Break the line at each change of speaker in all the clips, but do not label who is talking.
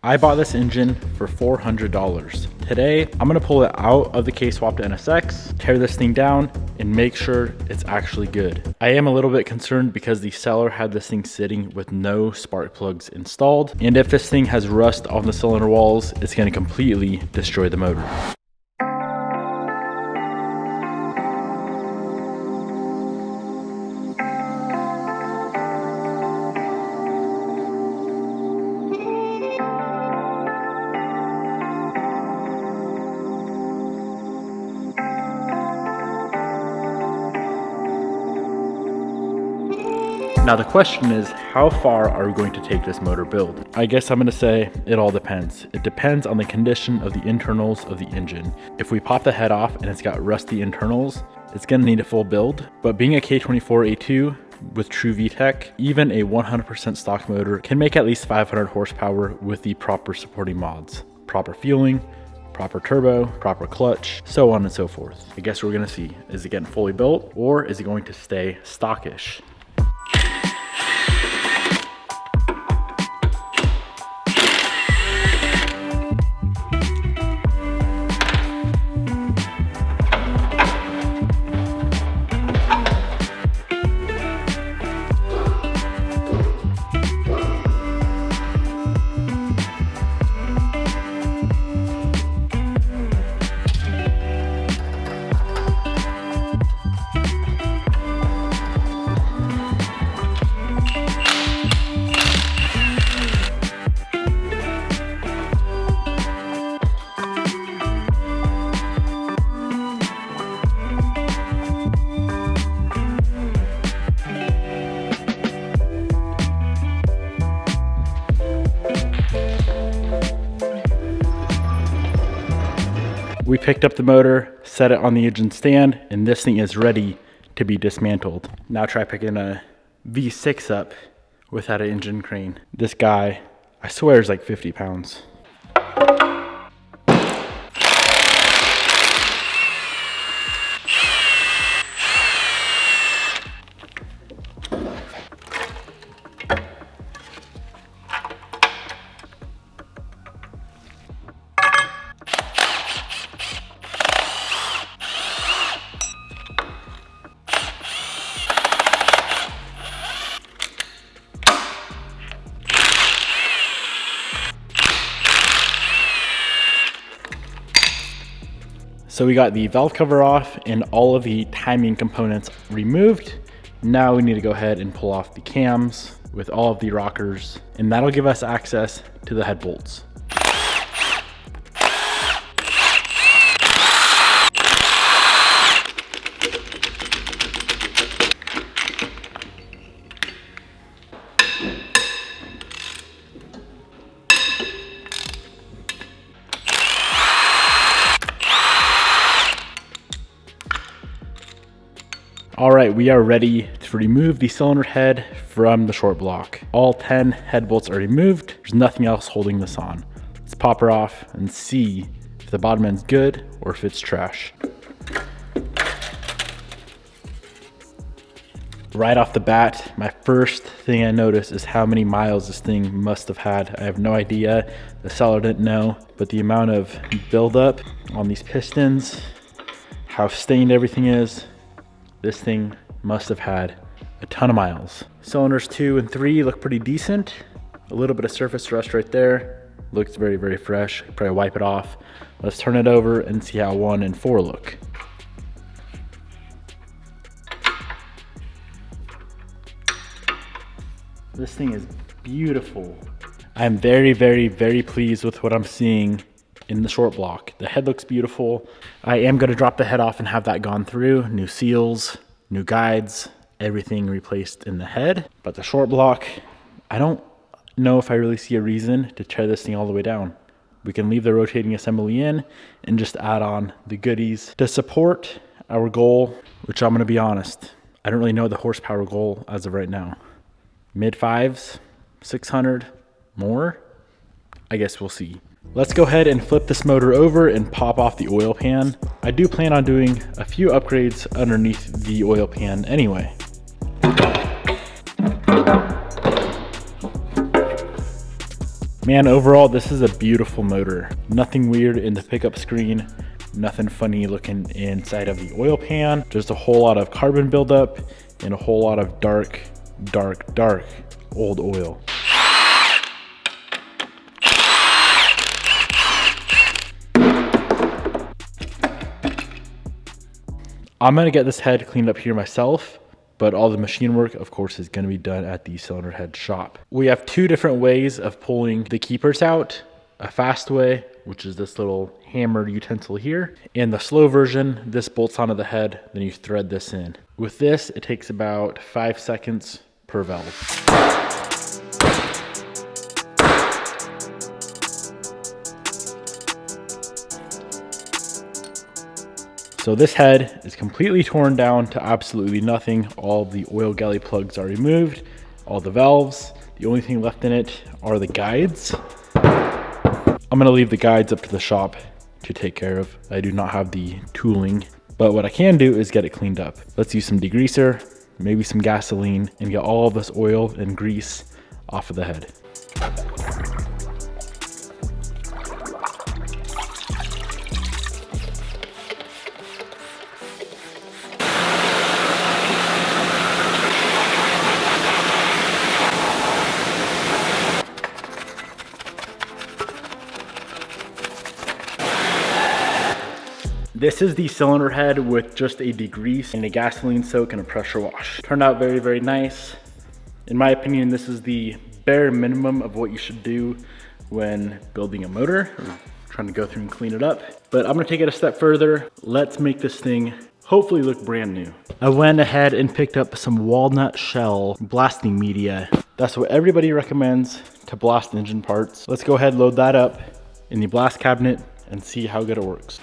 I bought this engine for $400. Today, I'm gonna pull it out of the K-swapped NSX, tear this thing down, and make sure it's actually good. I am a little bit concerned because the seller had this thing sitting with no spark plugs installed. And if this thing has rust on the cylinder walls, it's gonna completely destroy the motor. Now the question is, how far are we going to take this motor build? I guess I'm gonna say it all depends. It depends on the condition of the internals of the engine. If we pop the head off and it's got rusty internals, it's gonna need a full build. But being a K24A2 with true VTEC, even a 100% stock motor can make at least 500 horsepower with the proper supporting mods. Proper fueling, proper turbo, proper clutch, so on and so forth. I guess we're gonna see, is it getting fully built or is it going to stay stockish? We picked up the motor, set it on the engine stand, and this thing is ready to be dismantled. Now try picking a V6 up without an engine crane. This guy, I swear, is like 50 pounds. So we got the valve cover off and all of the timing components removed. Now we need to go ahead and pull off the cams with all of the rockers, and that'll give us access to the head bolts. All right, we are ready to remove the cylinder head from the short block. All 10 head bolts are removed. There's nothing else holding this on. Let's pop her off and see if the bottom end's good or if it's trash. Right off the bat, my first thing I noticed is how many miles this thing must have had. I have no idea. The seller didn't know, but the amount of buildup on these pistons, how stained everything is, this thing must have had a ton of miles. Cylinders 2 and 3 look pretty decent. A little bit of surface rust right there. Looks very, very fresh. Probably wipe it off. Let's turn it over and see how 1 and 4 look. This thing is beautiful. I'm very, very, very pleased with what I'm seeing in the short block. The head looks beautiful. I am going to drop the head off and have that gone through. New seals, new guides, everything replaced in the head. But the short block, I don't know if I really see a reason to tear this thing all the way down. We can leave the rotating assembly in and just add on the goodies to support our goal, which I'm going to be honest, I don't really know the horsepower goal as of right now. Mid 5s, 600, more? I guess we'll see. Let's go ahead and flip this motor over and pop off the oil pan. I do plan on doing a few upgrades underneath the oil pan anyway. Man, overall, this is a beautiful motor. Nothing weird in the pickup screen, nothing funny looking inside of the oil pan. Just a whole lot of carbon buildup and a whole lot of dark old oil. I'm gonna get this head cleaned up here myself, but all the machine work, of course, is gonna be done at the cylinder head shop. We have two different ways of pulling the keepers out. A fast way, which is this little hammered utensil here, and the slow version, this bolts onto the head, then you thread this in. With this, it takes about 5 seconds per valve. So this head is completely torn down to absolutely nothing. All the oil galley plugs are removed, all the valves. The only thing left in it are the guides. I'm gonna leave the guides up to the shop to take care of. I do not have the tooling, but what I can do is get it cleaned up. Let's use some degreaser, maybe some gasoline, and get all of this oil and grease off of the head. This is the cylinder head with just a degrease and a gasoline soak and a pressure wash. Turned out very, very nice. In my opinion, this is the bare minimum of what you should do when building a motor or trying to go through and clean it up. But I'm gonna take it a step further. Let's make this thing hopefully look brand new. I went ahead and picked up some walnut shell blasting media. That's what everybody recommends to blast engine parts. Let's go ahead and load that up in the blast cabinet and see how good it works.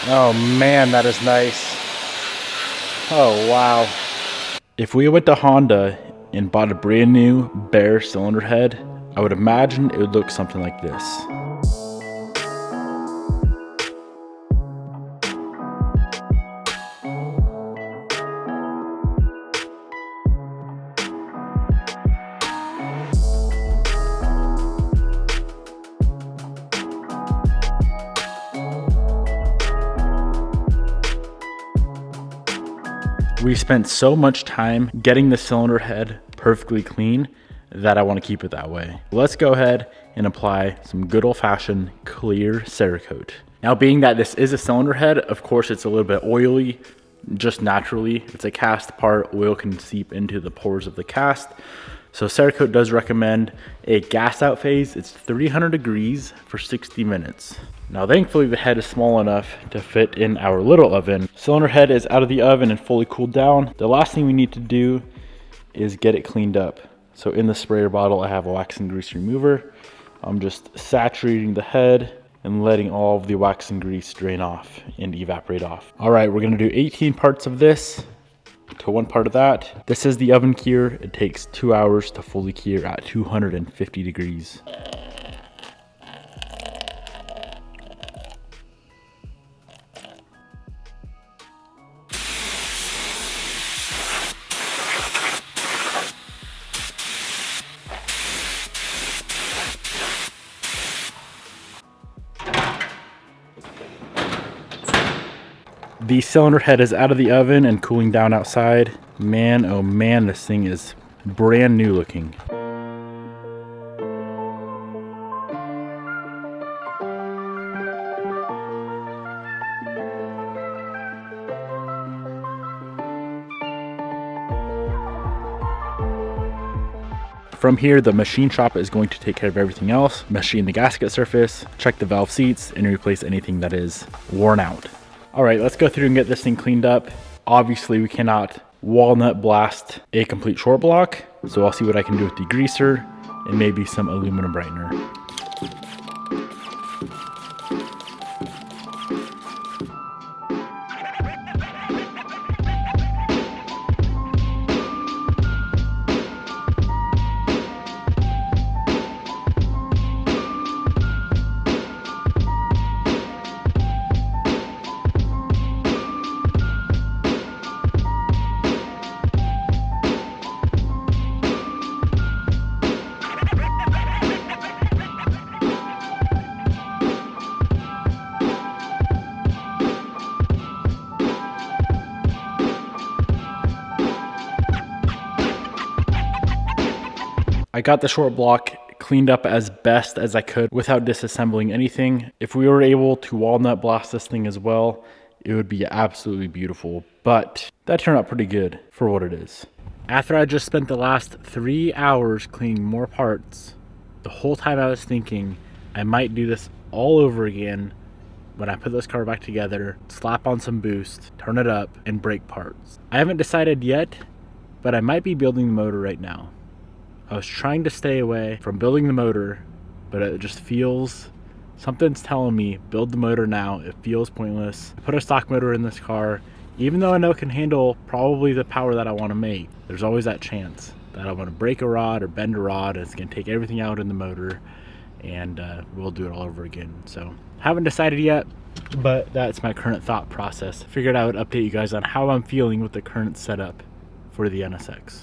Oh man, that is nice. Oh wow. If we went to Honda and bought a brand new bare cylinder head, I would imagine it would look something like this. We spent so much time getting the cylinder head perfectly clean that I want to keep it that way. Let's go ahead and apply some good old-fashioned clear Cerakote. Now, being that this is a cylinder head, of course it's a little bit oily, just naturally. It's a cast part, oil can seep into the pores of the cast. So Cerakote does recommend a gas out phase. It's 300 degrees for 60 minutes. Now, thankfully, the head is small enough to fit in our little oven. Cylinder head is out of the oven and fully cooled down. The last thing we need to do is get it cleaned up. So in the sprayer bottle, I have a wax and grease remover. I'm just saturating the head and letting all of the wax and grease drain off and evaporate off. All right, we're gonna do 18 parts of this to 1 part of that. This is the oven cure. It takes 2 hours to fully cure at 250 degrees. The cylinder head is out of the oven and cooling down outside. Man, oh man, this thing is brand new looking. From here, the machine shop is going to take care of everything else, machine the gasket surface, check the valve seats, and replace anything that is worn out. All right, let's go through and get this thing cleaned up. Obviously, we cannot walnut blast a complete short block, so I'll see what I can do with degreaser and maybe some aluminum brightener. I got the short block cleaned up as best as I could without disassembling anything. If we were able to walnut blast this thing as well, it would be absolutely beautiful, but that turned out pretty good for what it is. After I just spent the last 3 hours cleaning more parts, the whole time I was thinking I might do this all over again when I put this car back together, slap on some boost, turn it up, and break parts. I haven't decided yet, but I might be building the motor right now. I was trying to stay away from building the motor, but it just feels, something's telling me build the motor now. It feels pointless. I put a stock motor in this car, even though I know it can handle probably the power that I want to make. There's always that chance that I'm going to break a rod or bend a rod, and it's going to take everything out in the motor, and we'll do it all over again. So haven't decided yet, but that's my current thought process. Figured I would update you guys on how I'm feeling with the current setup for the NSX.